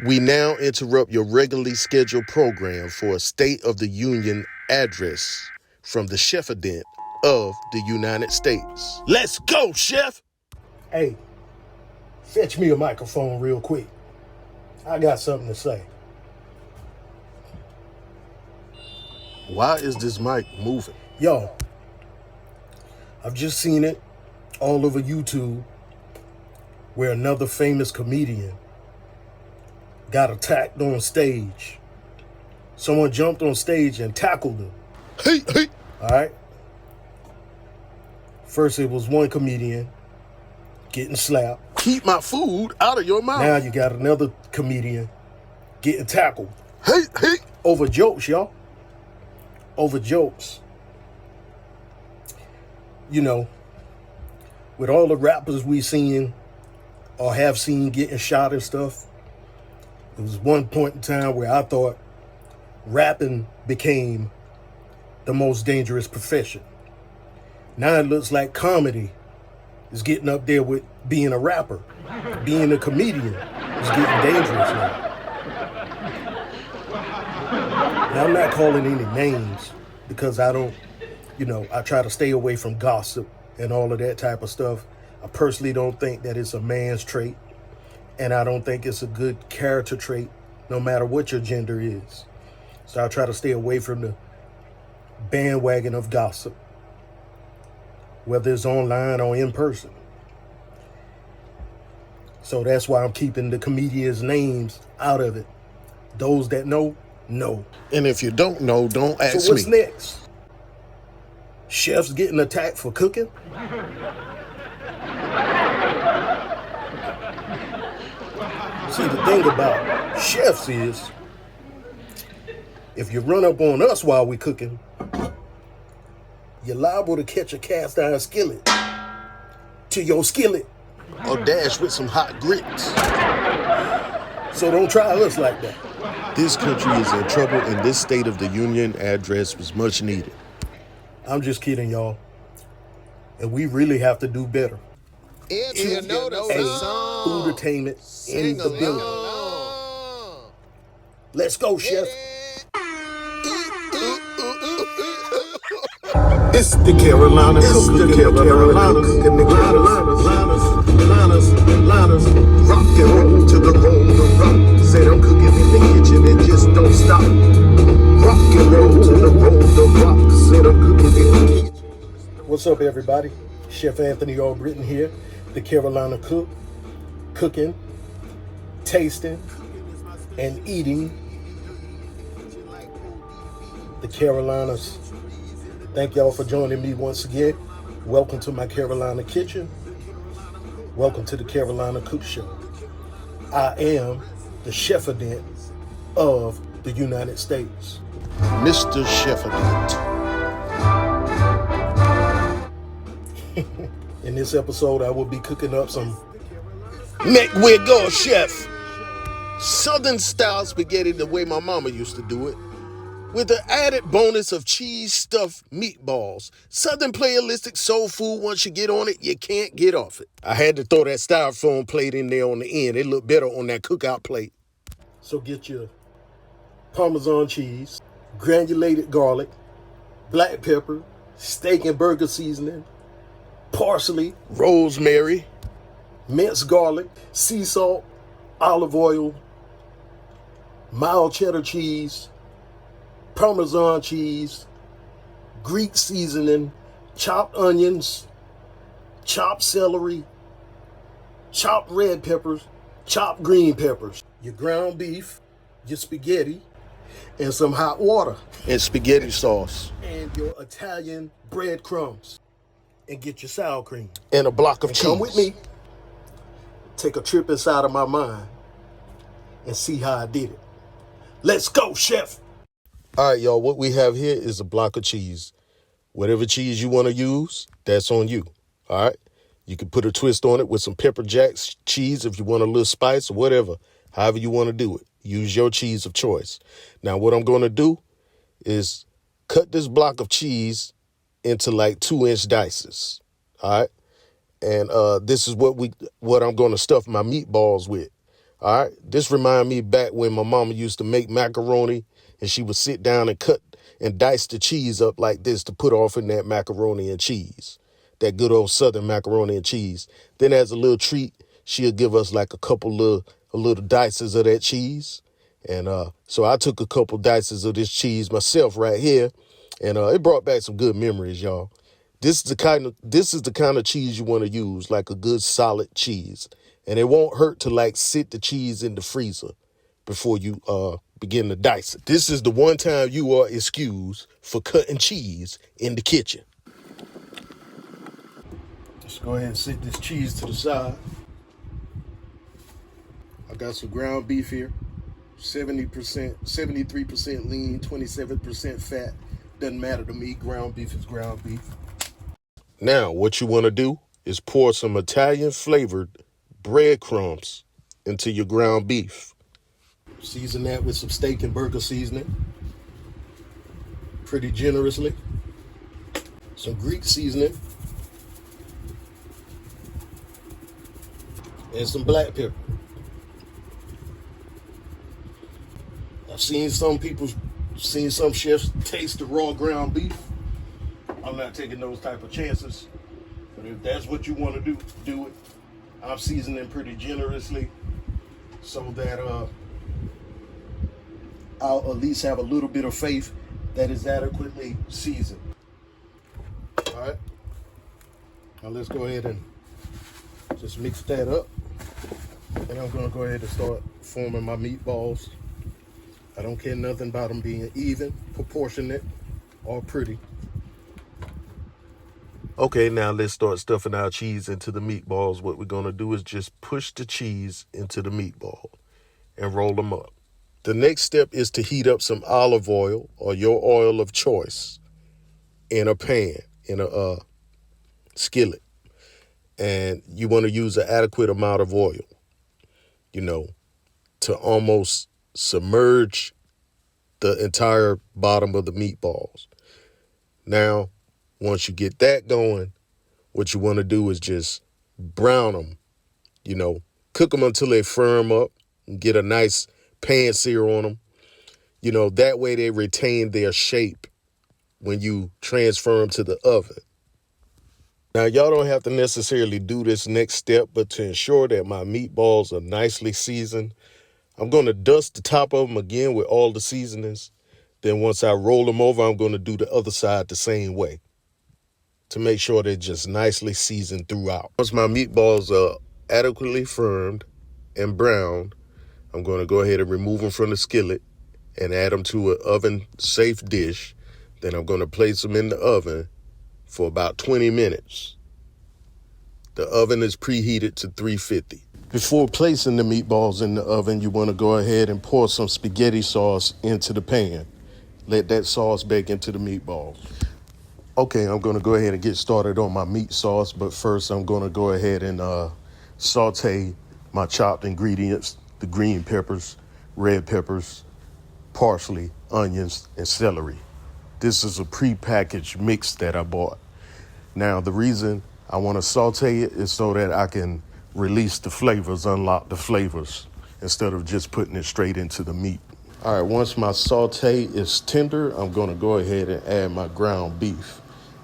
We now interrupt your regularly scheduled program for a State of the Union address from the Chefadent of the United States. Let's go, Chef! Hey, fetch me a microphone real quick. I got something to say. Why is this mic moving? Yo, I've just seen it all over YouTube where another famous comedian got attacked on stage. Someone jumped on stage and tackled him. Hey! All right? First, it was one comedian getting slapped. Keep my food out of your mouth. Now you got another comedian getting tackled. Hey! Over jokes, y'all. Over jokes. You know, with all the rappers we seen or have seen getting shot and stuff, there was one point in time where I thought rapping became the most dangerous profession. Now it looks like comedy is getting up there with being a rapper. Being a comedian is getting dangerous now. Now I'm not calling any names because I don't, I try to stay away from gossip and all of that type of stuff. I personally don't think that it's a man's trait, and I don't think it's a good character trait, no matter what your gender is. So I try to stay away from the bandwagon of gossip, whether it's online or in person. So that's why I'm keeping the comedians' names out of it. Those that know. And if you don't know, don't ask me. So what's next? Chefs getting attacked for cooking? See, the thing about chefs is, if you run up on us while we cooking, you're liable to catch a cast iron skillet to your skillet. Or dash with some hot grits. So don't try us like that. This country is in trouble, and this State of the Union address was much needed. I'm just kidding, y'all. And we really have to do better. If you know the song, Foodtainment in the building. Let's go, Chef. It's the Carolina Cook, the Carolina Cook, and the liners, rock and roll to the roll, the rock. Said I'm cooking in the kitchen and just don't stop. Rock and roll to the roll, the rock. Said I'm cooking in the kitchen. What's up, everybody? Chef Anthony Albritton here, the Carolina Cook, cooking, tasting, and eating the Carolinas. Thank y'all for joining me once again. Welcome to my Carolina kitchen. Welcome to the Carolina Cook Show. I am the Chefadent of the United States. Mr. Chefadent. In this episode, I will be cooking up some Make we go, Chef. Southern style spaghetti the way my mama used to do it, with the added bonus of cheese-stuffed meatballs. Southern playalistic soul food, once you get on it, you can't get off it. I had to throw that styrofoam plate in there on the end. It looked better on that cookout plate. So get your Parmesan cheese, granulated garlic, black pepper, steak and burger seasoning, parsley, Rosemary, minced garlic, sea salt, olive oil, mild cheddar cheese, Parmesan cheese, Greek seasoning, chopped onions, chopped celery, chopped red peppers, chopped green peppers, your ground beef, your spaghetti, and some hot water. and spaghetti sauce, And your Italian breadcrumbs. And get your sour cream. and a block of And cheese. come with me. Take a trip inside of my mind and see how I did it. Let's go, Chef. All right, y'all, what we have here is a block of cheese. Whatever cheese you want to use, that's on you, all right? You can put a twist on it with some pepper jack cheese if you want a little spice or whatever, however you want to do it. Use your cheese of choice. Now, what I'm going to do is cut this block of cheese into like 2-inch dices, all right? And this is what I'm going to stuff my meatballs with. All right. This remind me back when my mama used to make macaroni and she would sit down and cut and dice the cheese up like this to put off in that macaroni and cheese, that good old Southern macaroni and cheese. Then as a little treat, she'll give us like a little dices of that cheese. And so I took a couple dices of this cheese myself right here, and it brought back some good memories, y'all. This is the kind of cheese you want to use, like a good solid cheese. And it won't hurt to like sit the cheese in the freezer before you begin to dice it. This is the one time you are excused for cutting cheese in the kitchen. Just go ahead and set this cheese to the side. I got some ground beef here. 70%, 73% lean, 27% fat. Doesn't matter to me. Ground beef is ground beef. Now, what you want to do is pour some Italian flavored breadcrumbs into your ground beef. Season that with some steak and burger seasoning. Pretty generously. Some Greek seasoning. And some black pepper. I've seen some chefs taste the raw ground beef. I'm not taking those type of chances. But if that's what you want to do, do it. I'm seasoning pretty generously so that I'll at least have a little bit of faith that is adequately seasoned. All right. Now let's go ahead and just mix that up. And I'm going to go ahead and start forming my meatballs. I don't care nothing about them being even, proportionate, or pretty. Okay, now let's start stuffing our cheese into the meatballs. What we're going to do is just push the cheese into the meatball and roll them up. The next step is to heat up some olive oil or your oil of choice in a pan, in a skillet. And you want to use an adequate amount of oil, to almost submerge the entire bottom of the meatballs. Now, once you get that going, what you want to do is just brown them, cook them until they firm up and get a nice pan sear on them. That way they retain their shape when you transfer them to the oven. Now, y'all don't have to necessarily do this next step, but to ensure that my meatballs are nicely seasoned, I'm going to dust the top of them again with all the seasonings. Then once I roll them over, I'm going to do the other side the same way to make sure they're just nicely seasoned throughout. Once my meatballs are adequately firmed and browned, I'm going to go ahead and remove them from the skillet and add them to an oven-safe dish. Then I'm going to place them in the oven for about 20 minutes. The oven is preheated to 350. Before placing the meatballs in the oven, you want to go ahead and pour some spaghetti sauce into the pan. Let that sauce bake into the meatballs. Okay, I'm going to go ahead and get started on my meat sauce, but first I'm going to go ahead and saute my chopped ingredients, the green peppers, red peppers, parsley, onions, and celery. This is a pre-packaged mix that I bought. Now, the reason I want to saute it is so that I can release the flavors, unlock the flavors, instead of just putting it straight into the meat. All right, once my saute is tender, I'm going to go ahead and add my ground beef.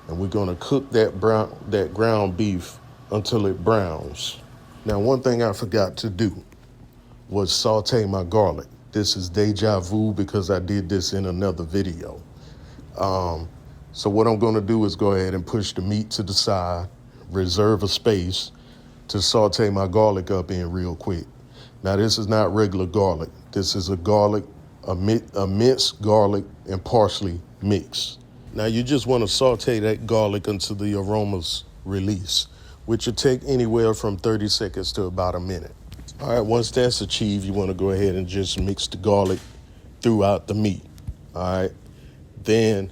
And we're going to cook that ground beef until it browns. Now, one thing I forgot to do was saute my garlic. This is deja vu because I did this in another video. So what I'm going to do is go ahead and push the meat to the side, reserve a space to saute my garlic up in real quick. Now, this is not regular garlic. This is a minced garlic and parsley mix. Now, you just want to saute that garlic until the aromas release, which will take anywhere from 30 seconds to about a minute. All right, once that's achieved, you want to go ahead and just mix the garlic throughout the meat. All right, then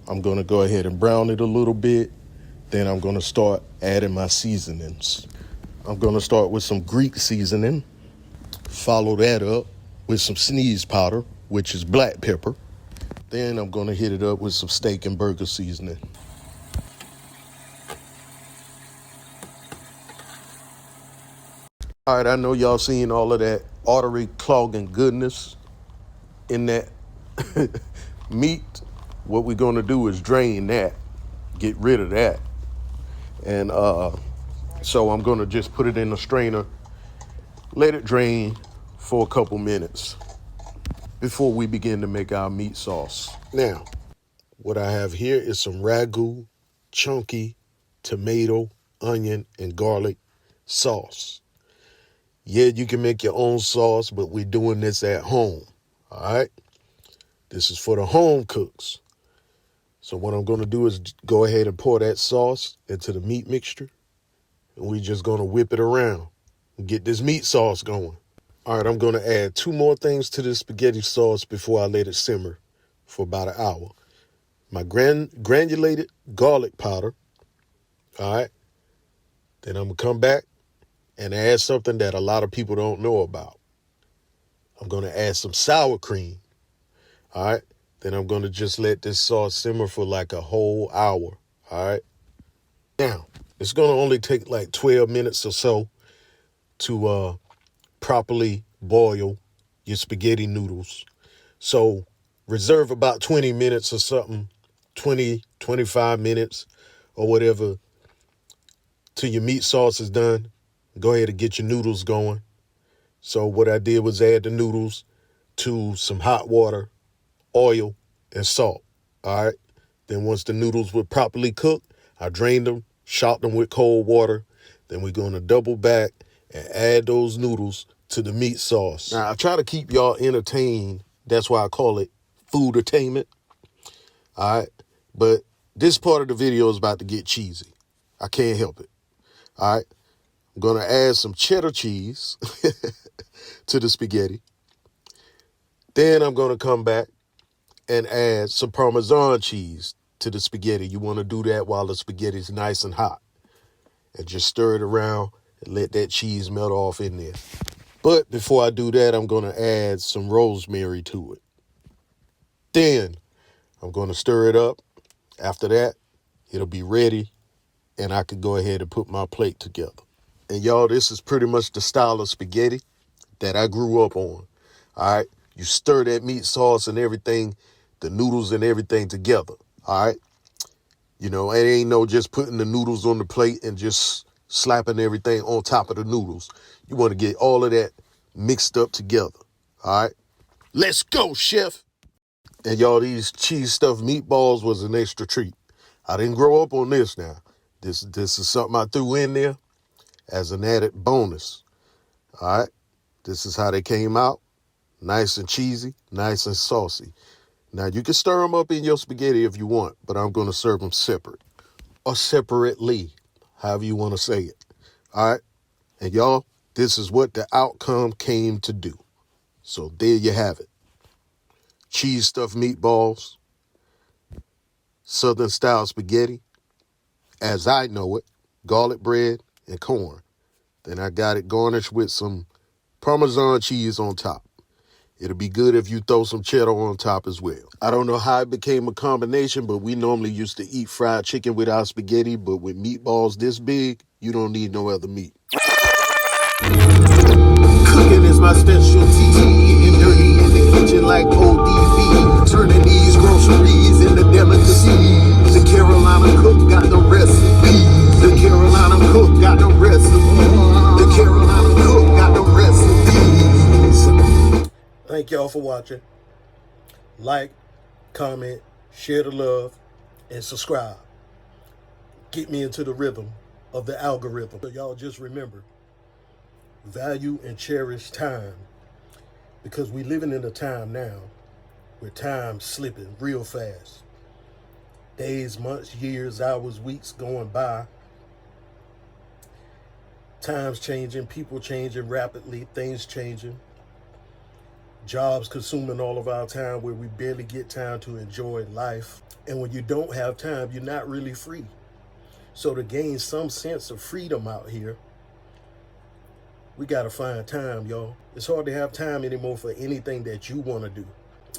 I'm going to go ahead and brown it a little bit. Then I'm going to start adding my seasonings. I'm going to start with some Greek seasoning, follow that up with some sneeze powder, which is black pepper. Then I'm going to hit it up with some steak and burger seasoning. All right, I know y'all seen all of that artery clogging goodness in that meat. What we're gonna do is drain that, get rid of that. And so I'm gonna just put it in a strainer, let it drain for a couple minutes before we begin to make our meat sauce. Now, what I have here is some ragu, chunky tomato, onion, and garlic sauce. Yeah, you can make your own sauce, but we're doing this at home, all right? This is for the home cooks. So what I'm going to do is go ahead and pour that sauce into the meat mixture, and we're just going to whip it around and get this meat sauce going. All right, I'm going to add 2 more things to this spaghetti sauce before I let it simmer for about an hour. My granulated garlic powder, all right? Then I'm going to come back and add something that a lot of people don't know about. I'm going to add some sour cream, all right? Then I'm going to just let this sauce simmer for like a whole hour, all right? Now, it's going to only take like 12 minutes or so to properly boil your spaghetti noodles. So reserve about 20 minutes or something, 20, 25 minutes or whatever till your meat sauce is done. Go ahead and get your noodles going. So what I did was add the noodles to some hot water, oil, and salt. All right. Then once the noodles were properly cooked, I drained them, shot them with cold water. Then we're going to double back and add those noodles to the meat sauce. Now, I try to keep y'all entertained. That's why I call it food-attainment. All right. But this part of the video is about to get cheesy. I can't help it. All right. I'm going to add some cheddar cheese to the spaghetti. Then I'm going to come back and add some Parmesan cheese to the spaghetti. You want to do that while the spaghetti is nice and hot. And just stir it around and let that cheese melt off in there. But before I do that, I'm going to add some rosemary to it. Then I'm going to stir it up. After that, it'll be ready and I could go ahead and put my plate together. And y'all, this is pretty much the style of spaghetti that I grew up on. All right. You stir that meat sauce and everything, the noodles and everything together. All right. You know, it ain't no just putting the noodles on the plate and just slapping everything on top of the noodles. You want to get all of that mixed up together. All right. Let's go, chef. And y'all, these cheese stuffed meatballs was an extra treat. I didn't grow up on this now. This is something I threw in there as an added bonus. All right. This is how they came out. Nice and cheesy, nice and saucy. Now, you can stir them up in your spaghetti if you want, but I'm going to serve them separate or separately, however you want to say it. All right. And y'all, this is what the outcome came to do. So there you have it. Cheese stuffed meatballs, Southern style spaghetti, as I know it, garlic bread and corn. Then I got it garnished with some Parmesan cheese on top. It'll be good if you throw some cheddar on top as well. I don't know how it became a combination, but we normally used to eat fried chicken with our spaghetti, but with meatballs this big, you don't need no other meat. Cooking is my specialty. Getting dirty in the kitchen like ODB. Turning these groceries into delicacies. The Carolina cook got the recipe. The Carolina cook got the recipe. The Carolina cook got the recipes. Thank y'all for watching. Like, comment, share the love, and subscribe. Get me into the rhythm of the algorithm. So y'all just remember, value and cherish time, because we living in a time now where time's slipping real fast. Days, months, years, hours, weeks going by. Time's changing, people changing rapidly, things changing. Jobs consuming all of our time where we barely get time to enjoy life. And when you don't have time, you're not really free. So to gain some sense of freedom out here, we got to find time, y'all. It's hard to have time anymore for anything that you want to do,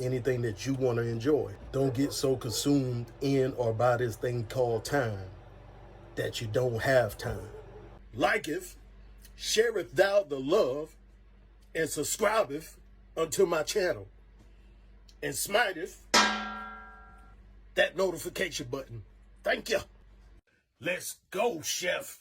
anything that you want to enjoy. Don't get so consumed in or by this thing called time that you don't have time. Liketh, shareth thou the love, and subscribeth unto my channel and smiteth that notification button. Thank you. Let's go, chef.